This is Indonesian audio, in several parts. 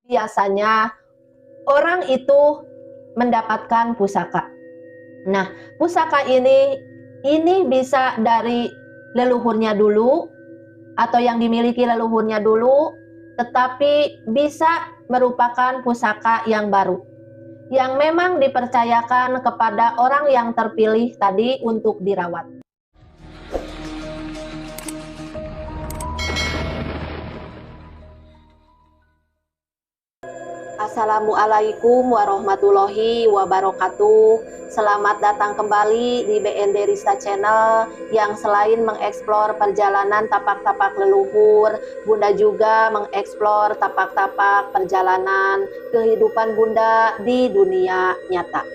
biasanya orang itu mendapatkan pusaka. Nah, pusaka ini bisa dari leluhurnya dulu atau yang dimiliki leluhurnya dulu, tetapi bisa merupakan pusaka yang baru yang memang dipercayakan kepada orang yang terpilih tadi untuk dirawat. Assalamualaikum warahmatullahi wabarakatuh. Selamat datang kembali di BND Rista Channel yang selain mengeksplor perjalanan tapak-tapak leluhur, Bunda juga mengeksplor tapak-tapak perjalanan kehidupan Bunda di dunia nyata.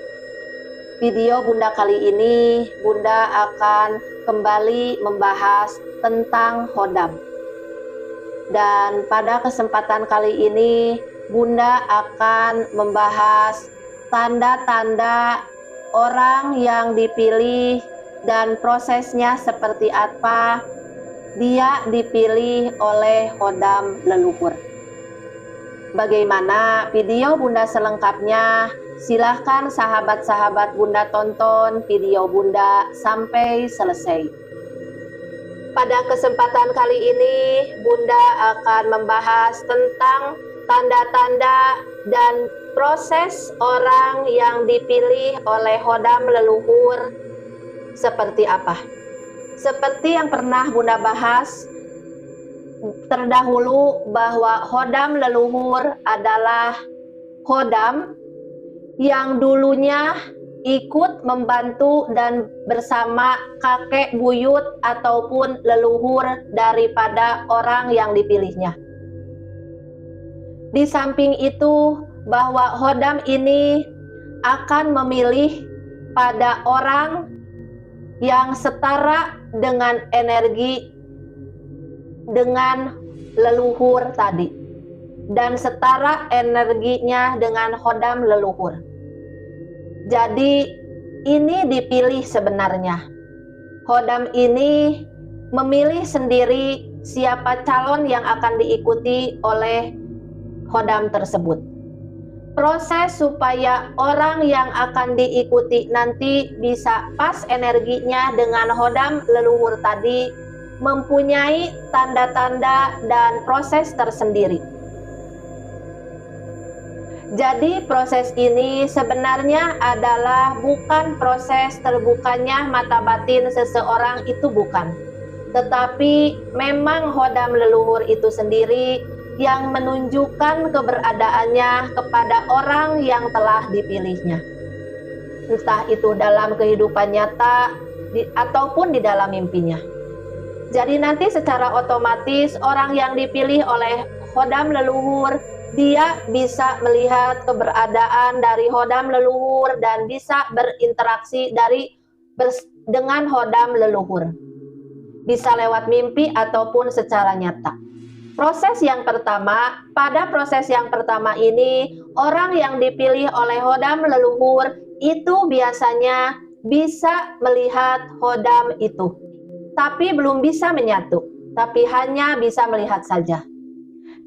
Video Bunda kali ini, Bunda akan kembali membahas tentang Hodam. Dan pada kesempatan kali ini, Bunda akan membahas tanda-tanda orang yang dipilih dan prosesnya seperti apa dia dipilih oleh Hodam leluhur. Bagaimana video Bunda selengkapnya? Silahkan sahabat-sahabat Bunda tonton video Bunda sampai selesai. Pada kesempatan kali ini, Bunda akan membahas tentang tanda-tanda dan proses orang yang dipilih oleh Hodam leluhur seperti apa. Seperti yang pernah Bunda bahas terdahulu bahwa Hodam leluhur adalah Hodam yang dulunya ikut membantu dan bersama kakek buyut ataupun leluhur daripada orang yang dipilihnya. Di samping itu, bahwa Hodam ini akan memilih pada orang yang setara dengan energi dengan leluhur tadi, dan setara energinya dengan Hodam leluhur. Jadi ini dipilih sebenarnya. Hodam ini memilih sendiri siapa calon yang akan diikuti oleh Hodam tersebut. Proses supaya orang yang akan diikuti nanti bisa pas energinya dengan Hodam leluhur tadi mempunyai tanda-tanda dan proses tersendiri. Jadi proses ini sebenarnya adalah bukan proses terbukanya mata batin seseorang, itu bukan. Tetapi memang Hodam leluhur itu sendiri yang menunjukkan keberadaannya kepada orang yang telah dipilihnya. Entah itu dalam kehidupan nyata ataupun di dalam mimpinya. Jadi nanti secara otomatis orang yang dipilih oleh Hodam leluhur, dia bisa melihat keberadaan dari Hodam leluhur dan bisa berinteraksi dengan Hodam leluhur. Bisa lewat mimpi ataupun secara nyata. Proses yang pertama, pada proses yang pertama ini, orang yang dipilih oleh Hodam leluhur itu biasanya bisa melihat Hodam itu. Tapi belum bisa menyatu, tapi hanya bisa melihat saja.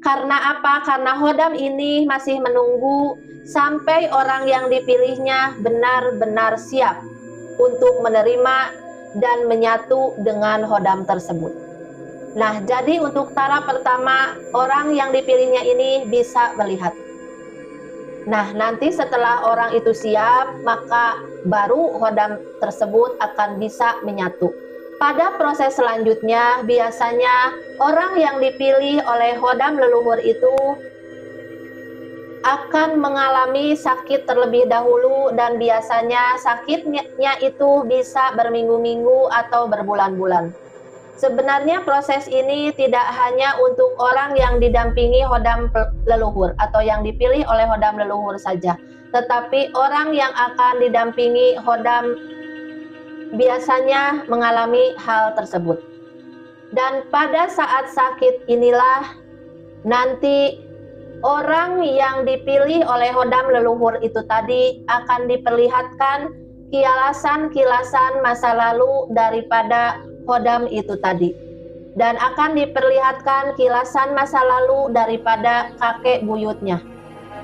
Karena apa? Karena Hodam ini masih menunggu sampai orang yang dipilihnya benar-benar siap untuk menerima dan menyatu dengan Hodam tersebut. Nah, jadi untuk tahap pertama, orang yang dipilihnya ini bisa melihat. Nah, nanti setelah orang itu siap, maka baru Hodam tersebut akan bisa menyatu. Pada proses selanjutnya, biasanya orang yang dipilih oleh Hodam leluhur itu akan mengalami sakit terlebih dahulu, dan biasanya sakitnya itu bisa berminggu-minggu atau berbulan-bulan. Sebenarnya proses ini tidak hanya untuk orang yang didampingi Hodam leluhur atau yang dipilih oleh Hodam leluhur saja, tetapi orang yang akan didampingi Hodam biasanya mengalami hal tersebut. Dan pada saat sakit inilah nanti orang yang dipilih oleh Hodam leluhur itu tadi akan diperlihatkan kilasan-kilasan masa lalu daripada Hodam itu tadi. dan akan diperlihatkan kilasan masa lalu daripada kakek buyutnya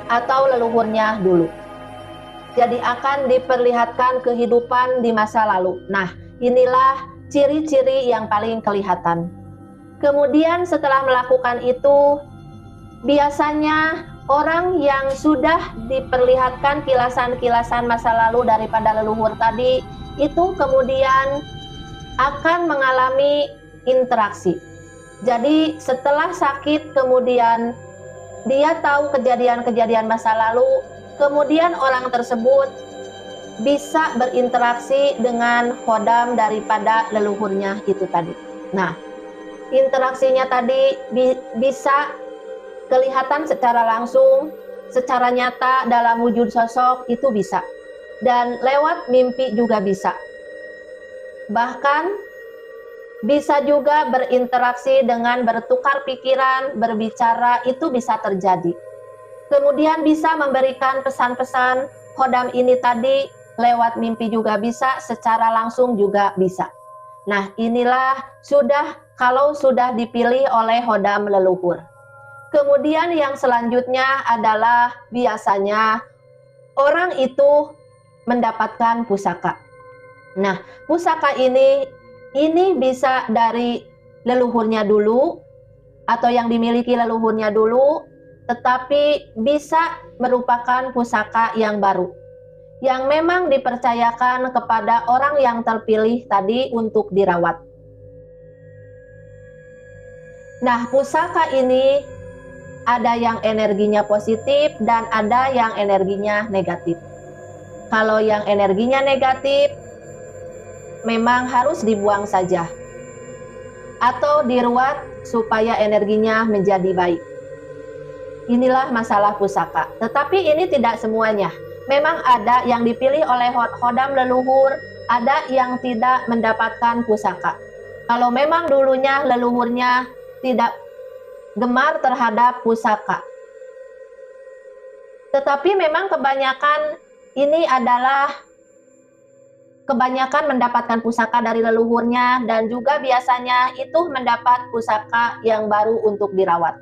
atau leluhurnya dulu. Jadi akan diperlihatkan kehidupan di masa lalu. Nah, inilah ciri-ciri yang paling kelihatan. Kemudian setelah melakukan itu, biasanya orang yang sudah diperlihatkan kilasan-kilasan masa lalu daripada leluhur tadi, itu kemudian akan mengalami interaksi. Jadi setelah sakit kemudian dia tahu kejadian-kejadian masa lalu, kemudian orang tersebut bisa berinteraksi dengan khodam daripada leluhurnya itu tadi. Nah, interaksinya tadi bisa kelihatan secara langsung, secara nyata dalam wujud sosok itu bisa. Dan lewat mimpi juga bisa. Bahkan bisa juga berinteraksi dengan bertukar pikiran, berbicara, itu bisa terjadi. Kemudian bisa memberikan pesan-pesan khodam ini tadi lewat mimpi juga bisa, secara langsung juga bisa. Nah, inilah kalau sudah dipilih oleh khodam leluhur. Kemudian yang selanjutnya adalah biasanya orang itu mendapatkan pusaka. Nah, pusaka ini bisa dari leluhurnya dulu atau yang dimiliki leluhurnya dulu, tetapi bisa merupakan pusaka yang baru yang memang dipercayakan kepada orang yang terpilih tadi untuk dirawat. Nah, pusaka ini ada yang energinya positif dan ada yang energinya negatif. Kalau yang energinya negatif, memang harus dibuang saja atau diruat supaya energinya menjadi baik. Inilah masalah pusaka. Tetapi ini tidak semuanya. Memang ada yang dipilih oleh khodam leluhur, ada yang tidak mendapatkan pusaka. Kalau memang dulunya leluhurnya tidak gemar terhadap pusaka. Tetapi memang kebanyakan mendapatkan pusaka dari leluhurnya, dan juga biasanya itu mendapat pusaka yang baru untuk dirawat.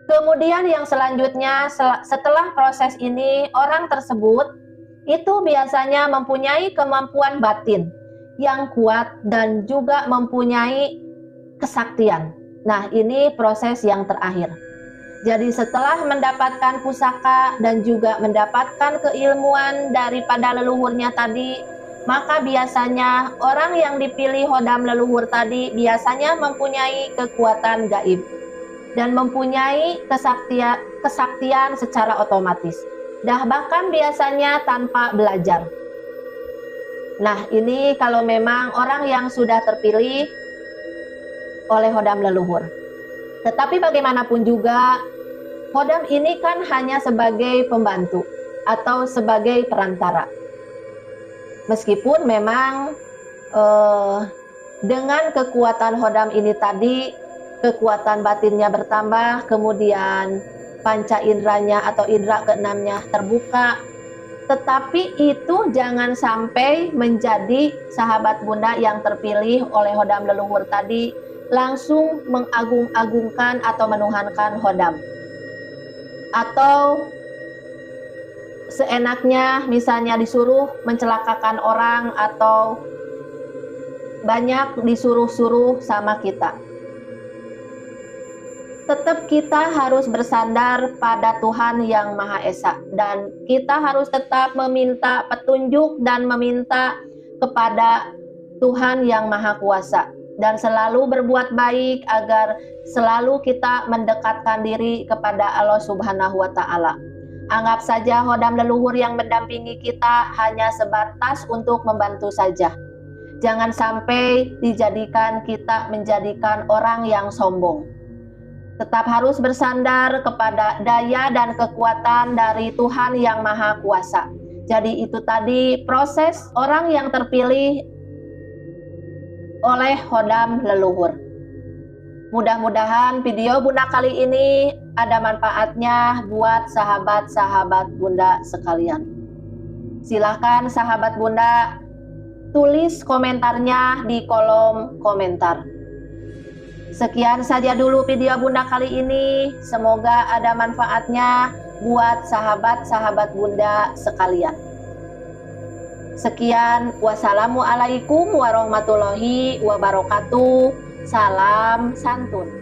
Kemudian yang selanjutnya, setelah proses ini, orang tersebut itu biasanya mempunyai kemampuan batin yang kuat dan juga mempunyai kesaktian. Nah, ini proses yang terakhir. Jadi setelah mendapatkan pusaka dan juga mendapatkan keilmuan daripada leluhurnya tadi, maka biasanya orang yang dipilih khodam leluhur tadi biasanya mempunyai kekuatan gaib dan mempunyai kesaktian secara otomatis. Bahkan biasanya tanpa belajar. Nah, ini kalau memang orang yang sudah terpilih oleh khodam leluhur. Tetapi bagaimanapun juga, khodam ini kan hanya sebagai pembantu atau sebagai perantara. Meskipun memang dengan kekuatan khodam ini tadi, kekuatan batinnya bertambah, kemudian panca indranya atau indra keenamnya terbuka, tetapi itu jangan sampai menjadi sahabat Bunda yang terpilih oleh khodam leluhur tadi langsung mengagung-agungkan atau menuhankan khodam, atau seenaknya misalnya disuruh mencelakakan orang atau banyak disuruh-suruh sama kita. Tetap kita harus bersandar pada Tuhan yang Maha Esa, dan kita harus tetap meminta petunjuk dan meminta kepada Tuhan yang Maha Kuasa, dan selalu berbuat baik agar selalu kita mendekatkan diri kepada Allah Subhanahu wa Ta'ala. Anggap saja khodam leluhur yang mendampingi kita hanya sebatas untuk membantu saja. Jangan sampai kita menjadikan orang yang sombong. Tetap harus bersandar kepada daya dan kekuatan dari Tuhan yang Maha Kuasa. Jadi itu tadi proses orang yang terpilih oleh khodam leluhur. Mudah-mudahan video Bunda kali ini ada manfaatnya buat sahabat-sahabat Bunda sekalian. Silahkan sahabat Bunda tulis komentarnya di kolom komentar. Sekian saja dulu video Bunda kali ini. Semoga ada manfaatnya buat sahabat-sahabat Bunda sekalian. Sekian, wassalamualaikum warahmatullahi wabarakatuh. Salam santun.